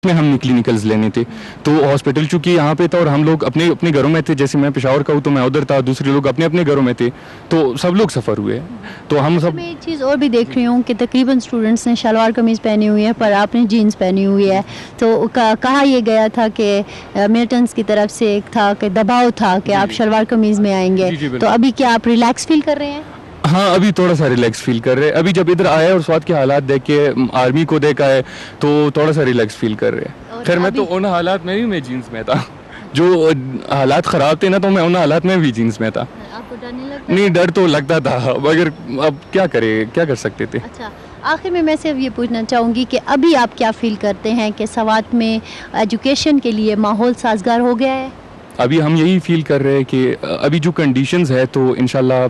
میں ہم نے کلینکلز لینے تھے تو ہاسپٹل چونکہ یہاں پہ تھا اور ہم لوگ اپنے اپنے گھروں میں تھے. جیسے میں پشاور کا ہوں تو میں ادھر تھا, دوسرے لوگ اپنے اپنے گھروں میں تھے, تو سب لوگ سفر ہوئے. تو ہم سب میں ایک چیز اور بھی دیکھ رہی ہوں کہ تقریباً اسٹوڈنٹس نے شلوار قمیض پہنی ہوئی ہے پر آپ نے جینس پہنی ہوئی ہے. تو کہا یہ گیا تھا کہ ملٹنس کی طرف سے ایک تھا کہ دباؤ تھا کہ آپ شلوار قمیض میں آئیں گے, تو ابھی کیا آپ ریلیکس فیل کر رہے ہیں؟ ہاں ابھی تھوڑا سا ریلیکس فیل کر رہے. ابھی جب ادھر آئے اور سوات کے حالات دیکھ کے, آرمی کو دیکھا ہے, تو تھوڑا سا ریلیکس فیل کر رہے. خیر میں تو ان حالات میں بھی میں جینس میں تھا, جو حالات خراب تھے نا تو میں ان حالات میں بھی جینس میں تھا. آپ کو ڈر نہیں لگتا؟ نہیں, ڈر تو لگتا تھا, مگر اب کیا کرے, کیا کر سکتے تھے. اچھا, آخر میں صرف یہ پوچھنا چاہوں گی کہ ابھی آپ کیا فیل کرتے ہیں کہ سوات میں ایجوکیشن کے لیے ماحول سازگار ہو گیا ہے؟ ابھی ہم یہی فیل کر رہے ہیں کہ ابھی جو کنڈیشنز ہے تو انشاءاللہ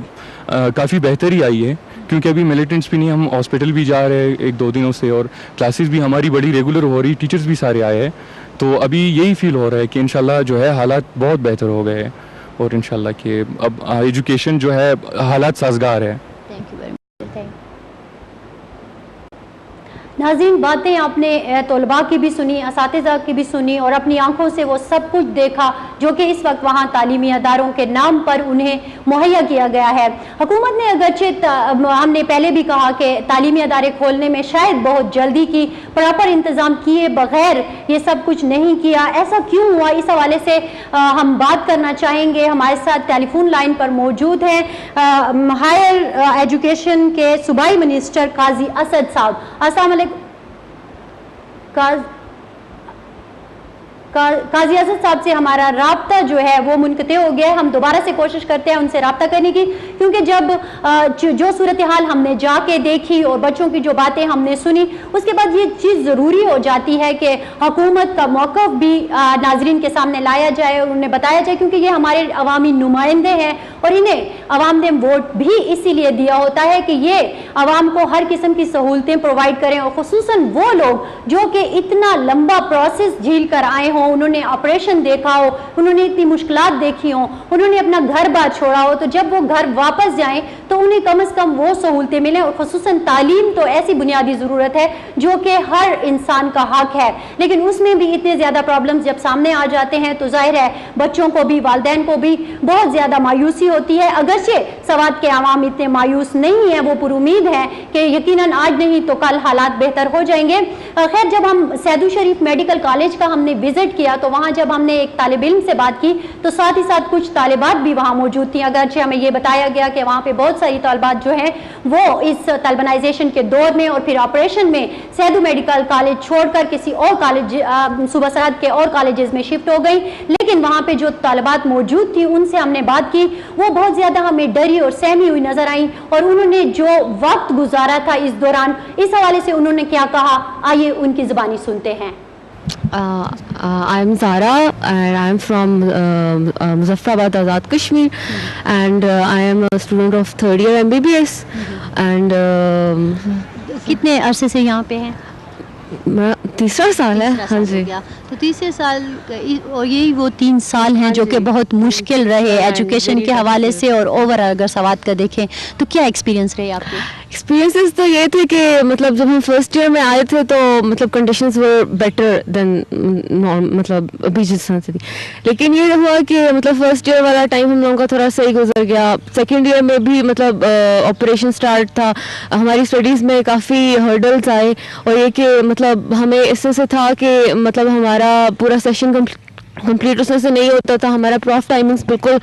کافی بہتری آئی ہے, کیونکہ ابھی ملیٹنٹس بھی نہیں, ہم ہاسپٹل بھی جا رہے ہیں 1-2 دنوں سے, اور کلاسز بھی ہماری بڑی ریگولر ہو رہی, ٹیچرز بھی سارے آئے ہیں. تو ابھی یہی فیل ہو رہا ہے کہ انشاءاللہ جو ہے حالات بہت بہتر ہو گئے ہیں, اور انشاءاللہ کہ اب ایجوکیشن جو ہے حالات سازگار ہے. Thank you very much. ناظرین, باتیں آپ نے طلباء کی بھی سنی, اساتذہ کی بھی سنی, اور اپنی آنکھوں سے وہ سب کچھ دیکھا جو کہ اس وقت وہاں تعلیمی اداروں کے نام پر انہیں مہیا کیا گیا ہے. حکومت نے اگرچہ ہم نے پہلے بھی کہا کہ تعلیمی ادارے کھولنے میں شاید بہت جلدی کی, پراپر انتظام کیے بغیر یہ سب کچھ نہیں کیا. ایسا کیوں ہوا, اس حوالے سے ہم بات کرنا چاہیں گے. ہمارے ساتھ ٹیلی فون لائن پر موجود ہیں ہائر ایجوکیشن کے صوبائی منسٹر قاضی اسد صاحب. السلام علیکم. قاضی اسد صاحب سے ہمارا رابطہ جو ہے وہ منقطع ہو گیا ہے. ہم دوبارہ سے کوشش کرتے ہیں ان سے رابطہ کرنے کی, کیونکہ جب جو صورتحال ہم نے جا کے دیکھی اور بچوں کی جو باتیں ہم نے سنی, اس کے بعد یہ چیز ضروری ہو جاتی ہے کہ حکومت کا موقف بھی ناظرین کے سامنے لایا جائے اور انہیں بتایا جائے, کیونکہ یہ ہمارے عوامی نمائندے ہیں اور انہیں عوام نے ووٹ بھی اسی لیے دیا ہوتا ہے کہ یہ عوام کو ہر قسم کی سہولتیں پرووائڈ کریں, اور خصوصاً وہ لوگ جو کہ اتنا لمبا پروسیس جھیل کر آئے ہوں, انہوں نے آپریشن دیکھا ہو, انہوں نے اتنی مشکلات دیکھی ہوں, انہوں نے اپنا گھر بار چھوڑا ہو, تو جب وہ گھر واپس جائیں تو انہیں کم از کم وہ سہولتیں ملیں. اور خصوصاً تعلیم تو ایسی بنیادی ضرورت ہے جو کہ ہر انسان کا حق ہے, لیکن اس میں بھی اتنے زیادہ پرابلمز جب سامنے آ جاتے ہیں تو ظاہر ہے بچوں کو بھی, والدین کو بھی بہت زیادہ مایوسی ہوتی ہے. اگرچہ سوات کے عوام اتنے مایوس نہیں ہیں, وہ پر امید ہیں کہ یقیناً آج نہیں تو کل حالات بہتر ہو جائیں گے. خیر, جب ہم سیدو شریف میڈیکل کالج کا ہم نے وزٹ کیا تو وہاں جب ہم نے ایک طالب علم سے بات کی تو ساتھ ہی ساتھ کچھ طالبات بھی وہاں موجود تھیں. اگرچہ ہمیں یہ بتایا گیا کہ وہاں پہ بہت ساری طالبات جو ہیں وہ اس طالبانائزیشن کے دور میں اور پھر آپریشن میں سیدو میڈیکل کالج چھوڑ کر کسی اور کالج, صوبہ سرحد کے اور کالجز میں شفٹ ہو گئی. لیکن وہاں پہ جو طالبات موجود تھی ان سے ہم نے بات کی, وہ بہت زیادہ ہمیں ڈری اور سہمی ہوئی نظر آئیں, اور انہوں نے جو وقت گزارا تھا اس دوران, اس حوالے سے انہوں نے کیا کہا, آئیے ان کی زبانی سنتے ہیں. I am Zara and I am from Muzaffarabad, Azad Kashmir, and I am a student of 3rd year MBBS. And کتنے عرصے سے یہاں پہ ہیں؟ تیسرا سال ہے. ہاں جی, تو تیسرے سال, اور یہی وہ 3 سال ہیں جو کہ بہت مشکل رہے ایجوکیشن کے حوالے سے, اور اوور اگر سوات کا دیکھیں تو کیا ایکسپیرینس رہے آپ کے؟ ایکسپیرینسز تو یہ تھے کہ مطلب جب ہم فرسٹ ایئر میں آئے تھے تو مطلب کنڈیشنز ور بیٹر دین مطلب ابھی جس طرح سے تھی, لیکن یہ ہوا کہ مطلب فرسٹ ایئر والا ٹائم ہم لوگوں کا تھوڑا صحیح گزر گیا. سیکنڈ ایئر میں بھی مطلب آپریشن اسٹارٹ تھا, ہماری اسٹڈیز میں کافی ہرڈلز آئے, اور یہ کہ مطلب ہمیں اس سے تھا کہ مطلب ہمارا پورا سیشن کمپلیٹ اس میں سے نہیں ہوتا تھا. ہمارا پروف ٹائمنگس بالکل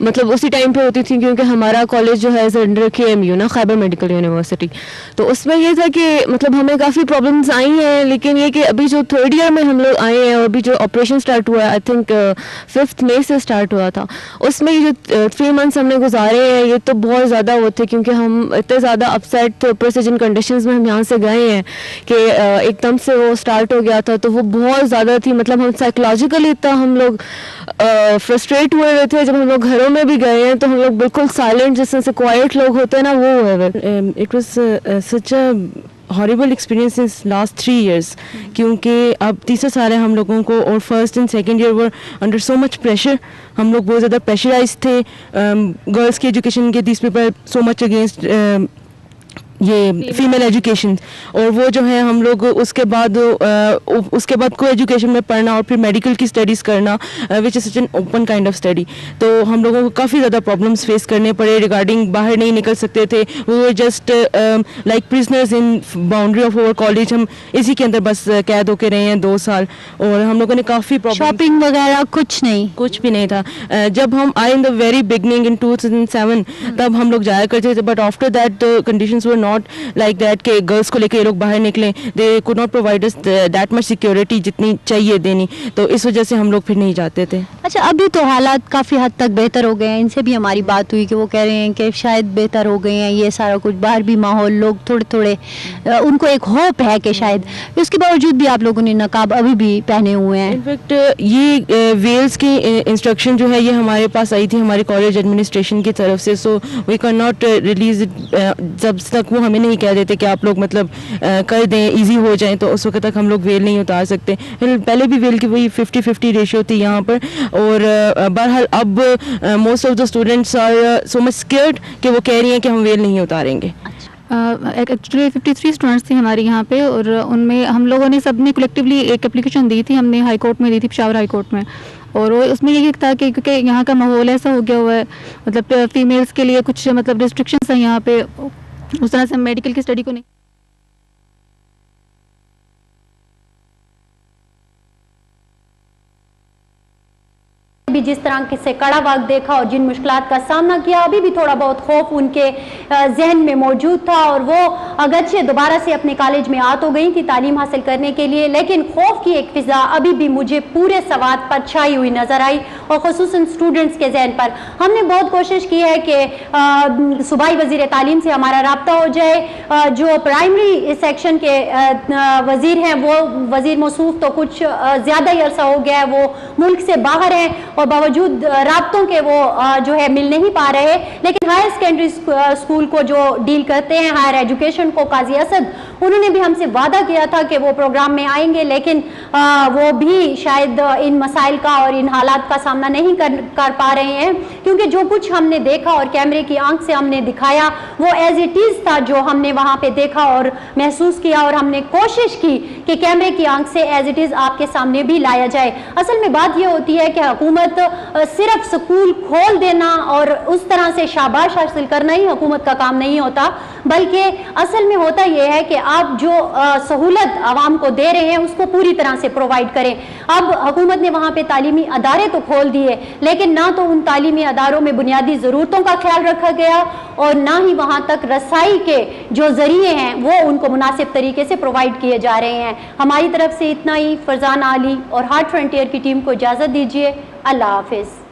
مطلب اسی ٹائم پہ ہوتی تھی, کیونکہ ہمارا کالج جو ہے انڈر KMU نا, خیبر میڈیکل یونیورسٹی. تو اس میں یہ تھا کہ مطلب ہمیں کافی پرابلمس آئی ہیں, لیکن یہ کہ ابھی جو 3rd ایئر میں ہم لوگ آئے ہیں اور ابھی جو آپریشن اسٹارٹ ہوا ہے, آئی تھنک 5 مئی سے اسٹارٹ ہوا تھا, اس میں یہ جو 3 منتھس ہم نے گزارے ہیں یہ تو بہت زیادہ وہ تھے, کیونکہ ہم اتنے زیادہ اپسیٹ تھے. اوپر سے جن کنڈیشنز میں ہم یہاں سے گئے ہیں کہ ایک دم سے وہ اسٹارٹ ہو گیا تھا, تو وہ بہت زیادہ تھی. مطلب ہم سائیکولوجیکلی اتنا ہم لوگ فرسٹریٹ ہوئے ہوئے تھے. جب ہم لوگ گھروں میں بھی گئے ہیں تو ہم لوگ بالکل سائلنٹ, جس طرح سے کوائٹ لوگ ہوتے ہیں نا, وہ ہوئے ہوئے. It was such a horrible experience in last 3 years, کیونکہ اب تیسرا سال ہے ہم لوگوں کو, اور first and second year were under so much pressure. ہم لوگ بہت زیادہ پریشرائز تھے. گرلس کی ایجوکیشن کے دیس پیپر سو مچ اگینسٹ یہ فیمیل ایجوکیشن, اور وہ جو ہے ہم لوگ اس کے بعد کو ایجوکیشن میں پڑھنا اور پھر میڈیکل کی اسٹڈیز کرنا, which is such an open kind of study. تو ہم لوگوں کو کافی زیادہ پرابلمس فیس کرنے پڑے ریگارڈنگ, باہر نہیں نکل سکتے تھے, we were just like prisoners in boundary of our college, ہم اسی کے اندر بس قید ہو کے رہے ہیں 2 سال, اور ہم لوگوں نے کافی شاپنگ وغیرہ کچھ بھی نہیں تھا. جب ہم آئے ان دا ویری بگننگ ان 2007 تب ہم لوگ جایا کرتے تھے, but after that conditions were not like that کہ گرلس کو لے کے یہ لوگ باہر نکلیں, they could not provide us that much security جتنی چاہیے دینی, تو اس وجہ سے ہم لوگ پھر نہیں جاتے تھے. اچھا, ابھی تو حالات کافی حد تک بہتر ہو گئے ہیں, ان سے بھی ہماری بات ہوئی کہ وہ کہہ رہے ہیں کہ شاید بہتر ہو گئے ہیں یہ سارا کچھ, باہر بھی ماحول, لوگ تھوڑے تھوڑے ان کو ایک ہوپ ہے کہ شاید, اس کے باوجود بھی آپ لوگوں نے نقاب ابھی بھی پہنے ہوئے ہیں. انفیکٹ یہ ویلز کی انسٹرکشن جو ہے یہ ہمارے پاس آئی تھی ہمارے کالج ایڈمنسٹریشن کی طرف سے, سو وی کین ناٹ ریلیز جب تک وہ ہمیں نہیں کہہ دیتے کہ آپ لوگ مطلب کر دیں, ایزی ہو جائیں, تو اس وقت تک ہم لوگ ویل نہیں اتار سکتے. پہلے بھی ویل کی وہی 50-50 ریشو تھی یہاں پر, اور بہرحال اب most of the students are so much scared کہ وہ کہہ رہی ہیں کہ ہم ویل نہیں اتاریں گے. ایکچولی 53 اسٹوڈنٹس تھے ہمارے یہاں پہ, اور ان میں ہم لوگوں نے سب نے کلیکٹیولی ایک اپلیکیشن دی تھی, ہم نے ہائی کورٹ میں دی تھی, پشاور ہائی کورٹ میں, اور وہ اس میں یہ تھا کہ کیونکہ یہاں کا ماحول ایسا ہو گیا ہوا ہے, مطلب فیمیلس کے لیے کچھ مطلب ریسٹرکشنس ہیں یہاں پہ, اس طرح سے میڈیکل کی اسٹڈی کو نہیں. بھی جس طرح سے کڑا وقت دیکھا اور جن مشکلات کا سامنا کیا, ابھی بھی تھوڑا بہت خوف ان کے ذہن میں موجود تھا, اور وہ اگرچہ دوبارہ سے اپنے کالج میں آ تو گئی تھی تعلیم حاصل کرنے کے لیے, لیکن خوف کی ایک فضا ابھی بھی مجھے پورے سوات پر چھائی ہوئی نظر آئی, اور خصوصاً اسٹوڈنٹس کے ذہن پر. ہم نے بہت کوشش کی ہے کہ صوبائی وزیر تعلیم سے ہمارا رابطہ ہو جائے, جو پرائمری سیکشن کے وزیر ہیں وہ وزیر موصوف تو کچھ زیادہ ہی عرصہ ہو گیا ہے, وہ ملک سے باہر ہیں, اور باوجود رابطوں کے وہ جو ہے مل نہیں پا رہے. لیکن ہائر سیکنڈری اسکول کو جو ڈیل کرتے ہیں, ہائر ایجوکیشن کو, قاضی اسد, انہوں نے بھی ہم سے وعدہ کیا تھا کہ وہ پروگرام میں آئیں گے, لیکن وہ بھی شاید ان مسائل کا اور ان حالات کا سامنا نہیں کر پا رہے ہیں, کیونکہ جو کچھ ہم نے دیکھا اور کیمرے کی آنکھ سے ہم نے دکھایا وہ ایز اٹ از تھا جو ہم نے وہاں پہ دیکھا اور محسوس کیا, اور ہم نے کوشش کی کہ کیمرے کی آنکھ سے ایز اٹ از آپ کے سامنے بھی لایا جائے. اصل میں بات یہ ہوتی ہے کہ حکومت صرف سکول کھول دینا اور اس طرح سے شاباش حاصل کرنا ہی حکومت کا کام نہیں ہوتا, بلکہ اصل میں ہوتا یہ ہے کہ آپ جو سہولت عوام کو دے رہے ہیں اس کو پوری طرح سے پرووائڈ کریں. اب حکومت نے وہاں پہ تعلیمی ادارے تو کھول دیے, لیکن نہ تو ان تعلیمی اداروں میں بنیادی ضرورتوں کا خیال رکھا گیا, اور نہ ہی وہاں تک رسائی کے جو ذریعے ہیں وہ ان کو مناسب طریقے سے پرووائڈ کیے جا رہے ہیں. ہماری طرف سے اتنا ہی. فرزان علی اور ہارٹ فرنٹیئر کی ٹیم کو اجازت دیجیے. اللہ حافظ.